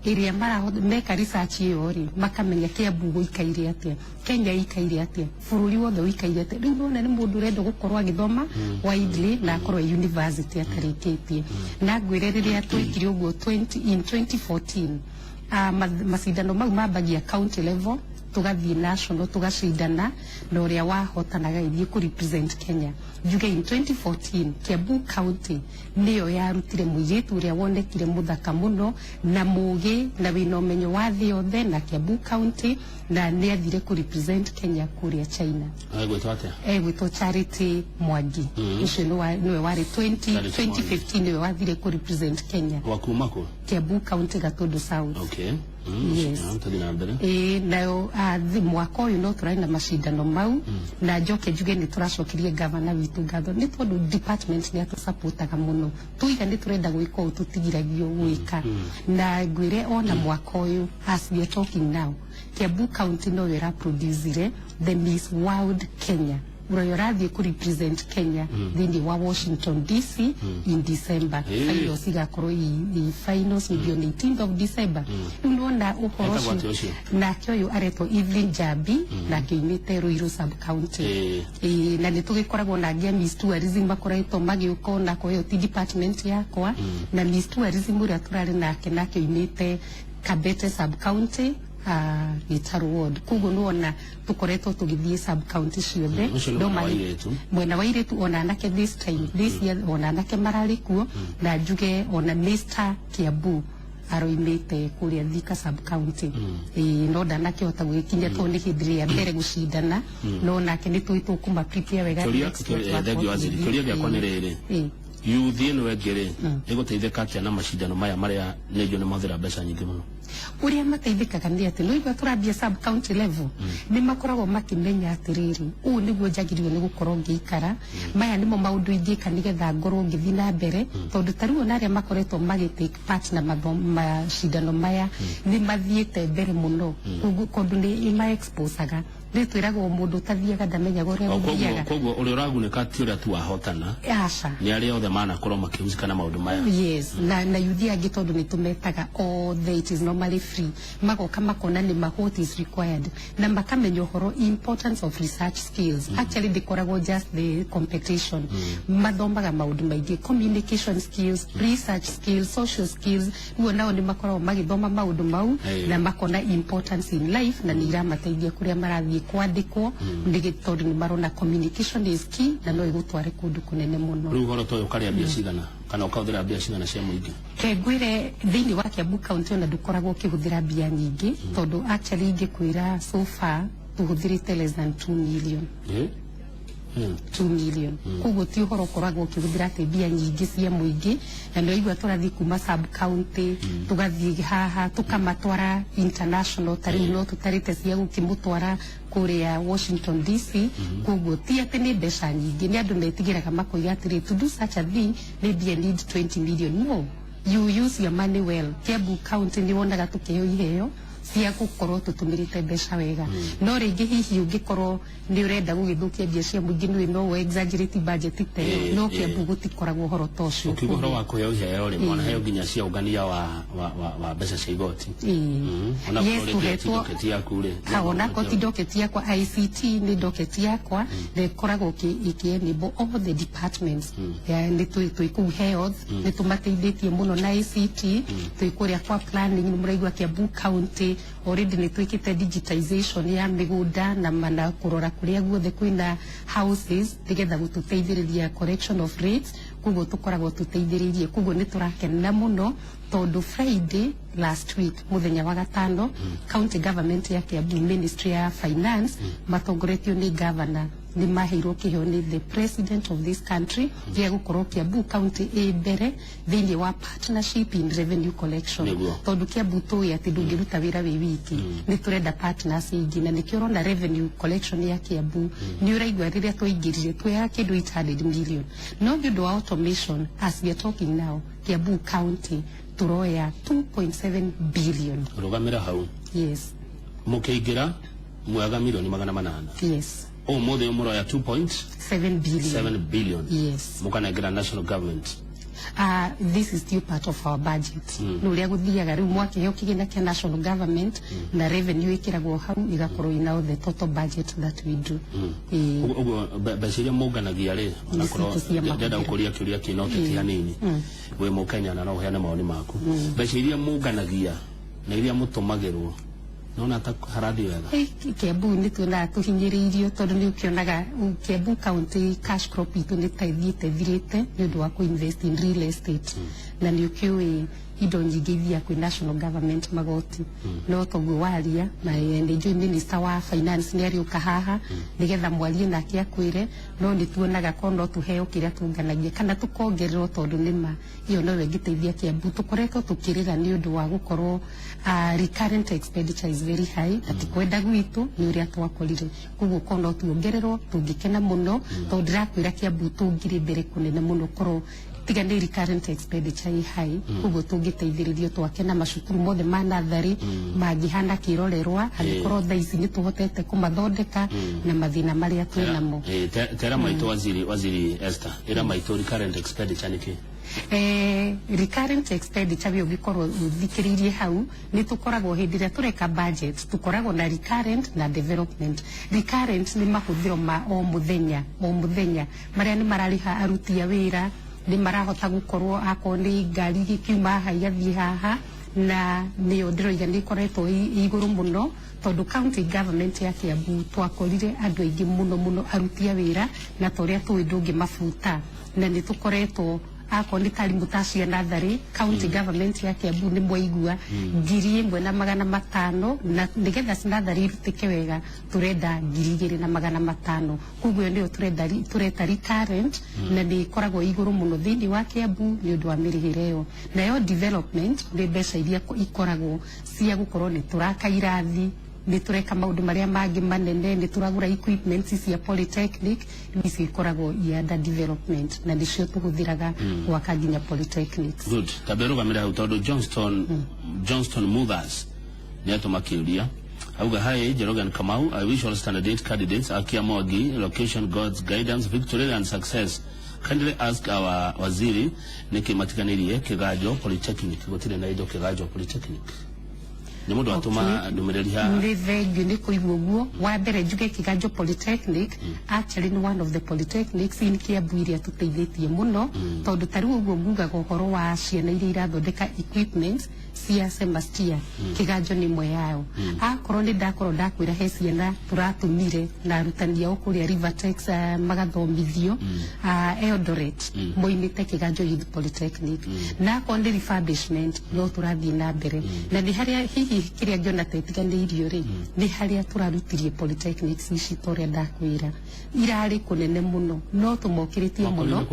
iria marahota meka research iyo ri makamenya Kiambu guikaire atia Kenya ikaire atia bururi wothe uikaire atia riu nona ni mundu rendo gukorwo agithoma widely na akorwo university atarikitie na ngwire riria twikire uguo in 2014 macindano mau mambagia county level tugathii national tugacindana na uria wahotanaga ithii ku represent Kenya njuge in 2014 Kiambu County niyo yarutire muyitu uria wonekire muthaka muno na mugi na wina umenyo wa thi yothe na Kiambu County na ni athire ku represent Kenya kuria China gwitwo Charity Mwangi ucio niwe wari 2015 niwe wathire ku represent Kenya wakumako Kiambu County Gatundu South yes nayo mwaka uyu no turaina macindano mau na njoke njuge ni turacokirie governor witu ngatho ni tondu department ni atusapotaga muno tuiga ni turenda gwika ututigiragio gwika na ngwire ona mwaka uyu as we are talking now Kiambu County no wera produce the Miss World Kenya urayorathie ku represent Kenya thini wa Washington DC in December finals igakorwo i finals will be on 18th of December unaona uhoro na kioyo areto Evelyn Jabi na kiimite Ruiru sub county na nitugikoragwo na Miss Tourism makoretwo magiuko na koyo department yakwa na Miss Tourism uria turari nake na kiimite Kabete sub county Gitaru ward kugo nuona tukoretwo tugithie sub county ciothe ndo mwena wa iretu ona nake this year ona nake marari kuo na njuge ona Mr Kiambu aroimite kuria Thika sub county no ndanake hota gwikinya to ni hindiri ya mbere gucindana no nake ni twitwo kuma prepare wega kuria gakwa ni riri youth ino wegere iguteithika atia na macindano maya maria nejo ni mathira mbeca nyingi muno uria mateithikaga ni ati no igwa turambia sub county level ni makoragwo makimenya atiriri u niguo njagirio ni gukorwo ngiikara maya nimo maundu ingika nigetha ngorwo ngithi na mbere tondu tariu na aria makoretwo magitake part na macindano maya ni mathiete mbere muno kondu ni ma exposaga nditwiragwo mundu tathiaga ndamenya gore guthiaga koguo uri uraguneka ti uria tu wahotana aca ni aria othe mana korwo makihusika na maundu maya yes na yuthia angi tondu ni tumetaga all the it is not mari free magoka makona ni what is required na makamenya horo importance of research skills actually dikoragwo just the competition mathombaga maundu maingi communication skills research skills social skills nuo nao ni makoragwo magithoma maundu mau na makona importance in life na nira mateithia kuria marathie kwandikwo ndigitondu ni marona communication is key na no igutware kundu kunene muno riu horo toyo kari abia cigana kana ukahuthira mbia cigana cia muingi kengwire thiini wa Kiambu County ona dukoragwo kihuthira mbia nyingi tondu actually ingikwira so far tuhuthirite less than 2 million 2 million kugo ti horo koragwo kihuthira te mbia nyingi cia muingi na no igwa turathi kuma sub county tugathi haha tukamatwara international tari no tutarite cia gukimutwara kuria Washington DC kugo ti ate ni mbeca nyingi ni andu metigiraga makoiga atiri to do such a thing maybe I need 20 million no you use your money well Kiambu County ni wonaga tukio iheo cia gukorwo tutumirite mbeca wega no ringi hihi ungikorwo ni urenda gugithukia mbia cia muingi ni no exaggerate budget ite no Kiambu gutikoragwo horo tocio ukigoro wa kuya iheo ri mwana heo nginya cia ugania wa mbeca cia igoti ona doketi yaku ri ona ko ti doketi yakwa ICT ni doketi yakwa ne koragwo ikienable all the departments ni tuiku health ni tumateithĩtie muno na ICT tuikuria kwa planning ni muraigwa Kiambu County already ni twikite digitization ya migunda na mana kurora kuria guothe kwina houses tigetha gututeithiriria correction of rates kugo tukoragwo tuteithiririe kugo ni turakena muno tondu Friday last week muthenya wa gatano county government ya Kiambu Ministry ya Finance matongoretio ni governor ni mahiro kiheo ni the president of this country ya gukorwo Kiambu County ebere thiini wa partnership in revenue collection tondu Kiambu tu ati ndungiruta wira wi wiki ni turenda partners ingi na nikio na revenue collection ya Kiambu ni uraigwa riria tuingirire tuya kindu 800 million no ndu wa automation as we are talking now Kiambu County turoya 2.7 billion rugamira hau yes mukiingira mwaga milioni 800 yes mothe muroya 2.7 billion yes mukanagira national government this is still part of our budget no ria guthiaga riu mwake yo kigina kia national government na revenue ikiragwo hau igakorwo ina the total budget that we do ugo basiria muganagia ri onakorwo ndenda ukuria kiuria kinoteti hanini we mukenya na no heane maoni maku basiria muganagia na iria mutumagirwo nona ta haradi wega Kiambu ni tuna tuhinyiririo tondu ni ukionaga Kiambu County cash crop itu ni taithiite thirite ni undu wa kuinvest in real estate na ni ukiwe indo nyingi thia kwi national government magoti no togu waria na ndio minister wa finance ni ari ukahaha nigetha mwarie nake akwire no ni tuonaga kono tuheo kiria tunganagia kana tukongererwo tondu nima iyo no wengiteithia Kiambu tukoretwo tukirira ni undu wa gukorwo recurrent expenditure is very high ati kwenda gwitu ni uria twakorire kugo kono tuongererwo tungikena muno tondu ndirakwira Kiambu tungire mbere kunene muno korwo tiga ni recurrent expenditure high kugo tungiteithiririo twakena macukuru mothe ma nathari magihana kirorerwa agikorwo thaici ni tuhotete kumathondeka na mathina maria twinamo tera maito waziri Esther ira maito recurrent expenditure niki recurrent expenditure bi ugikorwo thikiririe hau ni tukoragwo hindire tureka budget tukoragwo na recurrent na development recurrent ni mahuthiro ma o muthenya maria ni marariha aruti a wira ni marahota gukorwo akoni ngari gikiuma haigathie haha na ni ndiroiga ni koretwo iguru muno tondu county government ya Kiambu twakorire andu aingi muno aruti a wira na toria twi ndungi mafuta na ni tukoretwo akoni tarimu tacia nathari county government ya Kiambu ni mwaigua 1,500 na nigetha nathari irutike wega turenda 2,500 kuguo ndio tureta recurrent na ni koragwo iguru muno thiini wa Kiambu ni undu wa mirigireo na yo development ni mbeca iria ikoragwo cia gukorwo ni turaka irathi ni tureka maundu maria mangi manene ni turagura equipment cia polytechnic ni cikoragwo ianda development na ndicio tuhuthiraga gwaka nginya polytechnics good taberuga mira utodo Johnston Movers ni atumakiuria auga hai Jerogan Kamau I wish all standard candidates Akia Mogi location God's guidance victory and success kindly ask our waziri nikimatikanirie Kigajo Polytechnic gutire na indo Kigajo Polytechnic Nĩ mũndũ atũma ndũmĩrĩri haha. Nĩ thengiũ nĩ kũigua ũguo. Wa mbere njuge Kiganjo Polytechnic actually nĩ one of the polytechnics in Kiambu iria tũteithĩtie mũno tondũ ta rĩu ũguo ngugaga ũhoro wa ciana iria irathondeka equipment cia Semastia. Kiganjo nĩ ĩmwe yao. Akorwo nĩ ndakorwo ndakwĩra he ciana tũratũmire na arutani ao kũrĩa Rivertex magathomithio Eldoret moimĩte Kiganjo Youth Polytechnic. Na akorwo nĩ refurbishment no tũrathiĩ na mbere. Na nĩ harĩa hihi kĩrĩa ngĩona tetiganĩirio rĩ nĩ harĩa tũrarutirie polytechnics ici torĩa ndakwĩra irarĩ kũnene mũno no tũmokĩrĩtie mũno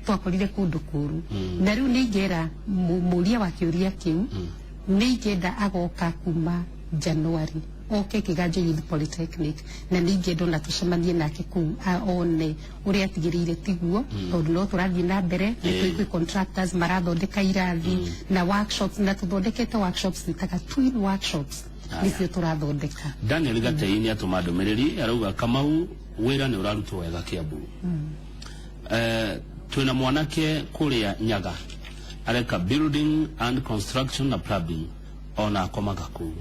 twakorire kũndũ kũũru. Na rĩu nĩ ingĩera mũria wa kĩũria kĩu nĩ ingĩenda agoka kuma January oke Kiganjo Youth Polytechnic na nĩ ingĩenda ona tũcemanie nake kũu one ũrĩa atigĩrĩire tiguo tondũ no tũrathiĩ na mbere nĩ twĩ contractors marathondeka irathi na workshops na tũthondekete workshops twĩtaga twin workshops nĩcio tũrathondeka. Daniel Gatei nĩ atũma ndũmĩrĩri arauga Kamau wĩra nĩ ũrarutwo wega Kiambu. Twĩna mwanake kũrĩa Nyaga areka building and construction na plumbing ona akomaga kũu.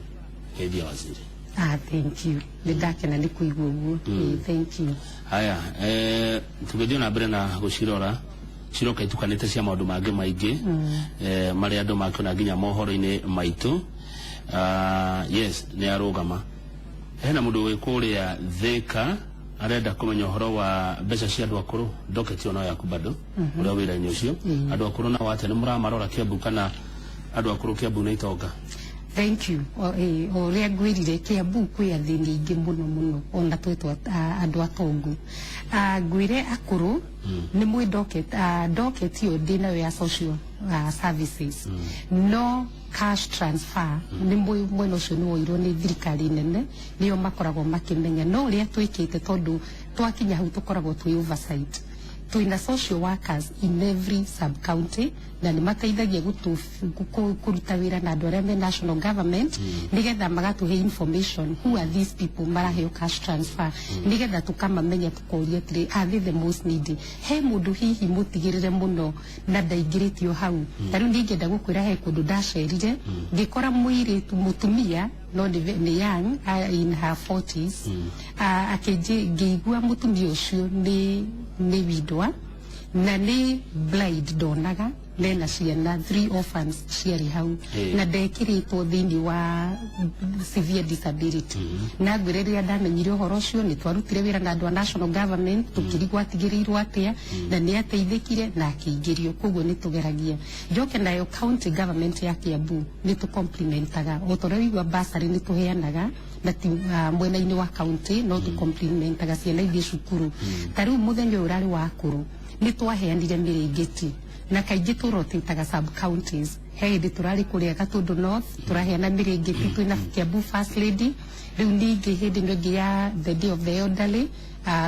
Hethia Waziri. Thank you. Ndakena nĩ kũigua ũguo. Thank you. Haya, tũgĩthiĩ na mbere na gũcirora ciroka itukanĩte cia maũndũ mangĩ maingĩ marĩa andũ makĩona nginya mohoro-inĩ maitũ. Yes, nĩ arũgama. Hena mũndũ wĩ kũrĩa Thĩka arenda kũmenya ũhoro wa mbeca cia andũ akũrũ ndoketi ono yaku bado ũrĩa wĩra-inĩ ũcio. Andũ akũrũ na wate nĩ mũramarora Kiambu kana andũ akũrũ Kiambu nĩ itonga? Thank you. Oria ngwirire Kiambu kwĩ athĩni aingĩ mũno mũno ona twĩtwo andũ atongu. Ngwire akũrũ nĩ mwĩ docket ĩyo ndĩnayo ya social services no cash transfer nĩ mwena ũcio nĩ woirwo nĩ thirikari nene nĩo makoragwo makĩmenya no ũrĩa twĩkĩte tondũ twakinya hau tũkoragwo twĩ oversight. Twĩna social workers in every sub-county na nĩ mateithagia kũruta wĩra na andũ arĩa me national government nĩgetha magatũhe information who are these people maraheo cash transfer nĩgetha tũkamamenya tũkoria atĩrĩ are they the most needy. He mũndũ hihi mũtigĩrĩre mũno na ndaingĩrĩtio hau. Ta rĩu ningĩenda gũkwĩra he kũndũ ndacerire ngĩkora mũirĩtu mũtumia no nĩ young in her 40s ngĩigua mũtumia ũcio nĩ widwa na nĩ blind ndonaga mena ciana 3 orphans ciarĩ hau na ndekĩrĩtwo thĩinĩ wa severe disability. Na ngwĩre rĩrĩa ndamenyire ũhoro ũcio nĩ twarutire wĩra na andũ a national government tũkĩrigwo atigĩrĩirwo atĩa na nĩ ateithĩkire na akĩingĩrio. Koguo nĩ tũgeragia njoke nayo county government ya Kiambu nĩ tũcomplimentaga o torĩa wĩigua bursary nĩ tũheanaga na ti mwena-inĩ wa county no tũcomplimentaga ciana iria cukuru. Ta rĩu mũthenya ũyũ ũrarĩ wa akũrũ nĩ twaheanire mĩrĩngĩti na kaingĩ tũrotĩtaga sub counties. He hĩndĩ tũrarĩ kũrĩa Gatũndũ North tũraheana mĩrĩngĩti twĩna Kiambu first lady. Rĩu ningĩ hĩndĩ ĩno ĩngĩ ya the day of the elderly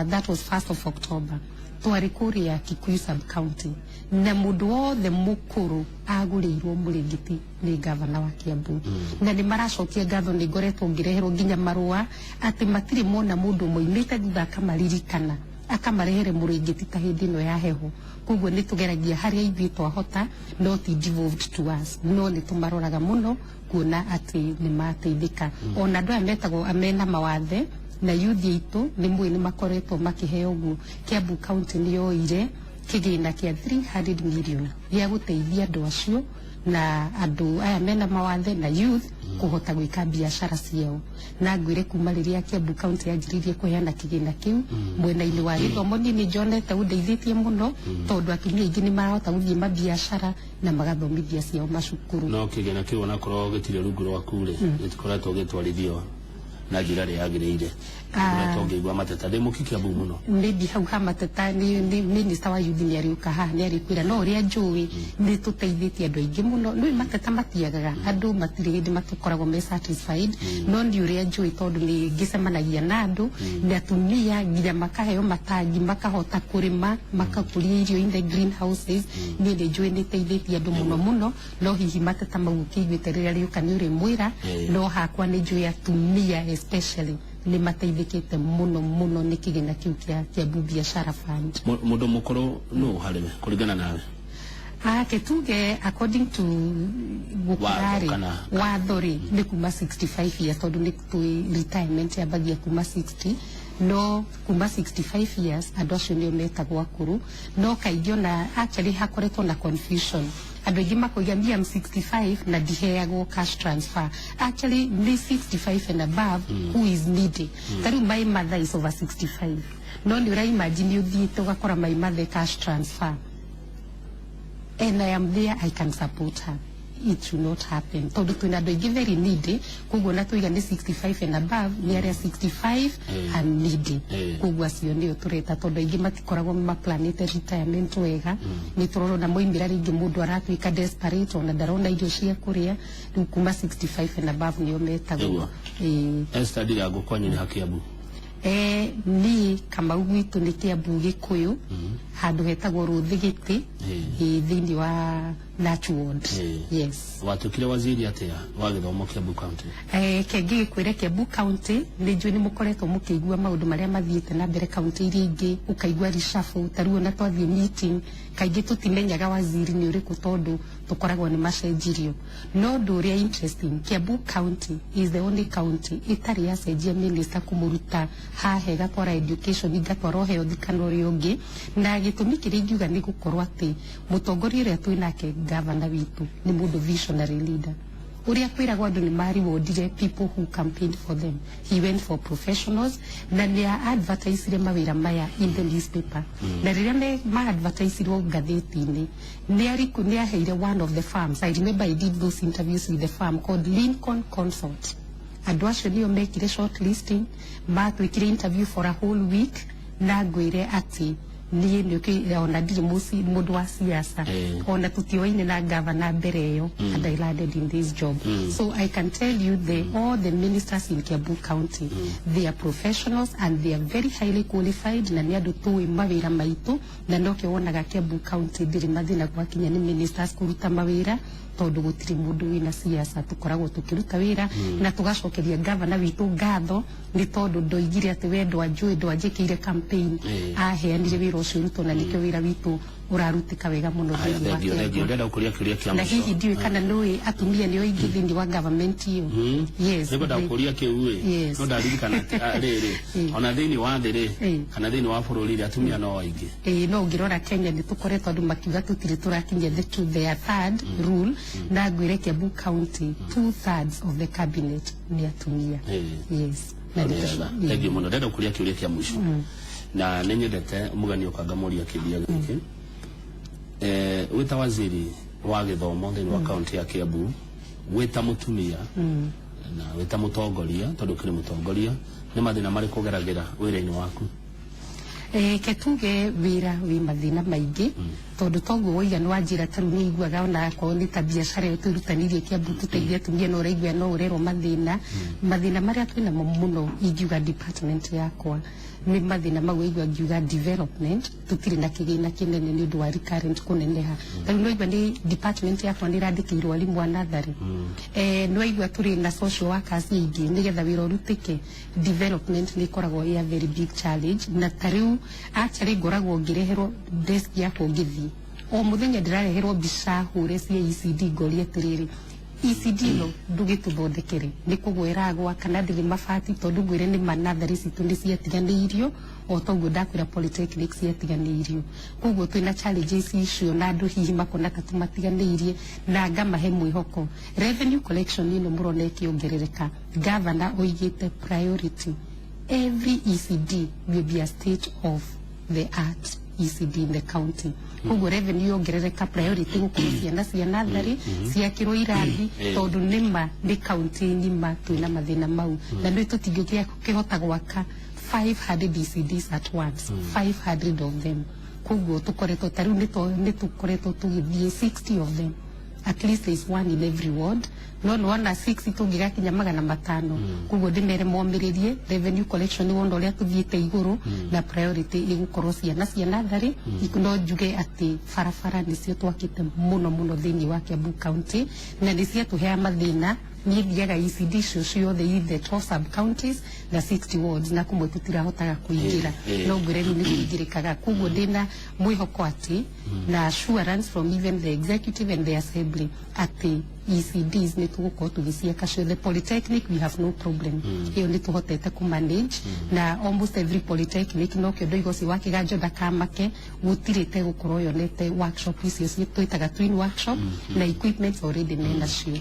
that was 1st of October twarĩ kũrĩa Kikuyu sub county na mũndũ wothe mũkũrũ agũrĩirwo mũrĩngĩti nĩ gavana wa Kiambu na nĩ maracokia ngatho nĩ ngoretwo ngĩreherwo nginya marũa atĩ matirĩ mona mũndũ moimĩte thutha akamaririkana akamarehere mũrĩngĩti ta hĩndĩ ĩno ya heho. Koguo nĩ tũgeragia harĩa ithuĩ twahota no ti devolved to us no nĩ tũmaroraga mũno kuona atĩ nĩ mateithĩka. Ona andũ aya metagwo amena mawathe na youth aitũ nĩ mwĩ nĩ makoretwo makĩheo ũguo. Kiambu county nĩ yoire kĩgĩna kĩa 300 million gĩa gũteithia andũ acio na andũ aya mena mawathe na youth kuhota gwĩka biacara ciao. Na ngwĩre kuma rĩrĩa Kiambu county yanjĩrĩirie kũheana kĩgĩna kĩu mwena-inĩ wa gĩthomo nĩ njonete ũndeithĩtie mũno tondũ atumia aingĩ nĩ marahota gũthiĩ mabiacara na magathomithia ciao macukuru. No kĩgĩna kĩu onakorwo gĩtirĩ rungu rwaku rĩ gĩtikoretwo gĩtwarithio na njĩra ĩrĩa yagĩrĩire. Ngĩigua mateta ndĩ mũki Kiambu mũno. Maybe hau ha mateta nĩ minister wa youth nĩ arĩũka haha nĩ arĩkwĩra no ũrĩa njũĩ nĩ tũteithĩtie andũ aingĩ mũno. Nĩ mateta matiagaga andũ matirĩ hĩndĩ matakoragwo me satisfied no nĩ ũrĩa njũĩ tondũ nĩ ngĩcemanagia na andũ na atumia nginya makaheo matangi makahota kũrĩma makakũria irio in the greenhouses. Niĩ nĩ njũĩ nĩ teithĩtie andũ mũno mũno no hihi mateta mau ũkĩiguĩte rĩrĩa rĩũka nĩ ũrĩ mwĩra no hakwa nĩ njũĩ atumia especially nĩ mateithĩkĩte mũno mũno nĩ kĩgĩna kĩu kĩa Kiambu Biashara Fund. Mũndũ mũkũrũ no harĩwe kũringana nawe? Ketuge according to Bukurari wathori ni kuma 65 years tondu ni tu retirement ya bagia kuma 60 no kuma 65 years adosho ni metagwo akuru no kaigio na actually hakoretwo na confusion andu aingi makoiga 65 na diheagwo cash transfer actually ni 65 and above who is needy tari my mother is over 65 no ni ura imagine uthiite ugakora my mother cash transfer and I am there, I can support her. It should not happen. Tondu twina andu aingi very needy, koguo na tuiga ni 65 and above, ni aria 65 and needy. Koguo acio nio tureta tondu aingi matikoragwo maplanete retirement wega. Ni turoro na moimira ringi mundu aratuika desperate ona ndarona irio cia kuria, riu kuma 65 and above nio metagwo. Esther Ndirangu kwanyu ni Kiambu. Ni kama gwitu ni Kiambu Gikuyu handu hetagwo Ruthigiti thiini wa Nachward. Yes. Watukire waziri atia wa githomo Kiambu County. Kengi kwire Kiambu County ni njui ni mukoretwo mukigua maundu maria mathiite na mbere county iri ingi ukaigua reshuffle taruo na twathie meeting kaingi tutimenyaga waziri ni uriku tondu tukoragwo ni macenjirio no ndu uria interesting Kiambu County is the only county itari yacenjia minister kumuruta hahe gatwara education igatwara health kanori ungi na gitumi kiria ingiuga ni gukorwo ati mutongoria uria twinake governor witu ni mundu visionary leader uria kwiragwo andu ni mari wodire people who campaigned for them. He went for professionals na ni advertisire mawira maya in the newspaper na riria ma advertisirwo gatheti-ini ni aheire one of the farms. I remember I did those interviews with the farm called Lincoln Consult. Andu acio nio mekire short listing matwikire interview for a whole week na ngwire ati ni ndio ona ndiri musi mundu wa siasa ona tutioine na governor mbere yo and I landed in this job. So I can tell you all the ministers in Kiambu County they are professionals and they are very highly qualified na ni andu tuwi mawira maitu na nokyo wonaga Kiambu County ndiri mathina gwakinya ni ministers kuruta mawira tondu gutiri mundu wina siasa tukoragwo tukiruta wira na tugacokeria governor witu ngatho ni tondu ndoigire ati we ndwanjikire campaign aheanire wira ucio ruto na nikyo wira witu urarutika wega muno thiini wa Kiambu na hihi ndiwe kana nui atumia nio ingi thiini wa government iyo. Yes, niko ndakuria kiuwe no ndaririkana riri ona thiini wa thiri kana thiini wa bururi atumia no aingi no ngirora Kenya ni tukoretwo andu makiuga tutiri turakinya the third rule na ngwire Kiambu County 2/3 of the cabinet ni atumia. Yes. Thank you muno ndenda kuria kiuria kia mwisho na nenyendete mugani ukangamuria kimbia giki wita waziri wa githomo thiini wa county ya Kiambu wita mutumia na wita mutongoria tondu kiri mutongoria ni mathina mari kugeragira wira-ini waku. Ketuge wira wi mathina maingi tondu toguo woiga ni wanjira taru ni iguaga ona ko ni ta biashara yo turutanirie Kiambu tuteithia tumie no raigua no urero mathina maria twina muno ingiuga department yakwa ni mathina mau igua ngiuga development tutiri na kigina kinene ni undu wa recurrent kuneneha taru no igua ni department yakwa ni randikirwo alimu wa nathari no igua turi na social workers ingi nigetha wira urutike development ni koragwo ya very big challenge na tariu actually ngoragwo ngireherwo desk yakwa ngithi o muthenya ndirareherwo mbica hure cia ECD ngori atiriri ECD no ndugituthondekere ni kugwira gwa kana ndiri mabati tondu ngwire ni manathari citu ni ciatiganiirio o toguo ndakwira polytechnics ciatiganiirio koguo twina challenges icio na andu hihi makona tatu matiganiirie na ngamahe mwihoko revenue collection ino murone kiongerereka governor oigite priority every ECD will be a state of the art ECD in the county. Koguo revenue yongerereka priority gukorwo ciana cia nathari ciakirwo irathi tondu nima ni county nima twina mathina mau na ndio tutingiokia kihota gwaka 500 ECDs at once 500 of them. Koguo tukoretwo tariu ni tukoretwo tugithie 60 of them. At least there is one in every ward. No wana 6 tungigakinya 500 koguo ndimere momiririe revenue collection wondo ria tuthiite iguru na priority igukorwo ciana cia nathari ikuno njuge ati farafara nicio twakite muno thiini wa Kiambu County na nicio tuhea mathina ni thiaga ECD cio the 12 sub counties na 60 wards na kumwe tutirahotaga kuingira no ngwire ni kuingirikaga kugo ndina mwihoko ati na assurance from even the executive and the assembly ati ECDs ni tugukorwo tugiciaka cio the polytechnic we have no problem hiyo ni tuhotete ku manage na almost every polytechnic no kiondo igoci wa kiganjo ndakamake gutirite gukorwo yonete workshop icio twitaga twin workshop na equipment already mena cio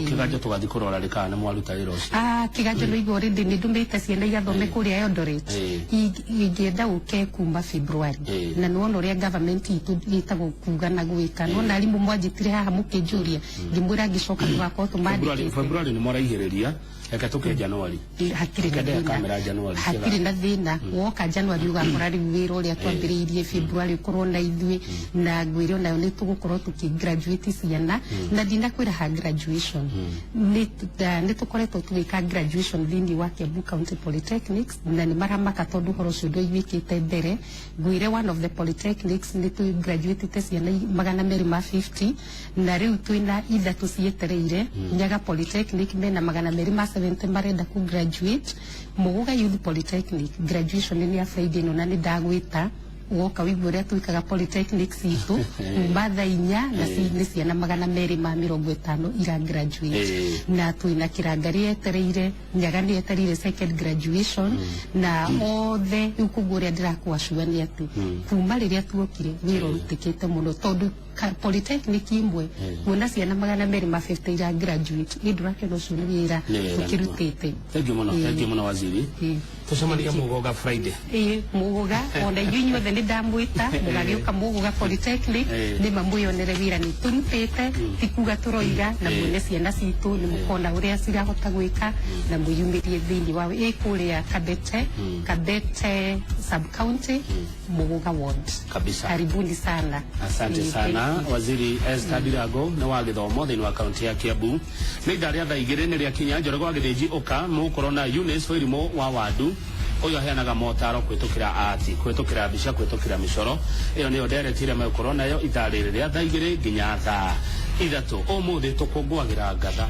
kiganjo tugathi kurora rika na mwaruta wira ucio kiganjo no igore ndi ni ndumite ciana igathome kuria Eldoret ingenda uke kuma February na nuona uria government itu yitago kuga na gwika no na limu mwanjitire haha mukinjuria ngimwira ngicoka tugakorwo tumandike February ni mwaraihireria eka tuke January hakiri na thina woka January ugakora ri wira uria twambiriirie February korwo na ithui na ngwire nayo ni tugukorwo tukigraduate ciana na ndina kwira ha graduation ni tukoretwo tugika graduation thini wa Kiambu County Polytechnics na ni maramaka tondu horo cio iwikite mbere ngwire one of the polytechnics ni tu graduate ciana 250 na riu twina ithatu cietereire Nyaga Polytechnic mena 270 marenda ku graduate Muguga Youth Polytechnic graduation ni ya Friday no na ni ndagwita woka wigure tuikaga polytechnic situ batha inya na ni ciana 250 ira graduate na tuina kirangari etereire Nyaga ni etereire second graduation na othe ukugure ndirakwashua ni ati kuma riria tuokire wiro rutikite muno tondu polytechnic imwe wona ciana 250 ira graduate idurake no cio ni wira tukirutite thank you muno waziri tucemania mugoga Friday mugoga ona yinyu the ni ndamwita mugagiuka mugoga polytechnic ni mamuyonere wira ni turutite tikuga turoiga na mwene ciana citu ni mukona uria cirahota gwika na muyumirie thini wa kuria Kabete sub county mugoga ward kabisa. Karibuni sana, asante sana waziri Esther Dirago na wa githomo thini wa county ya Kiambu ni ndari atha igire ni ria kinya njorego agithiji uka mukorwo na Eunice Wairimu wa Wadu uyo heanaga motaro kwitukira ati kwitukira bisha kwitukira micoro iyo niyo directire makorwo nayo itarire ria tha igire nginya tha ithatu umuthi tukungwagira ngatha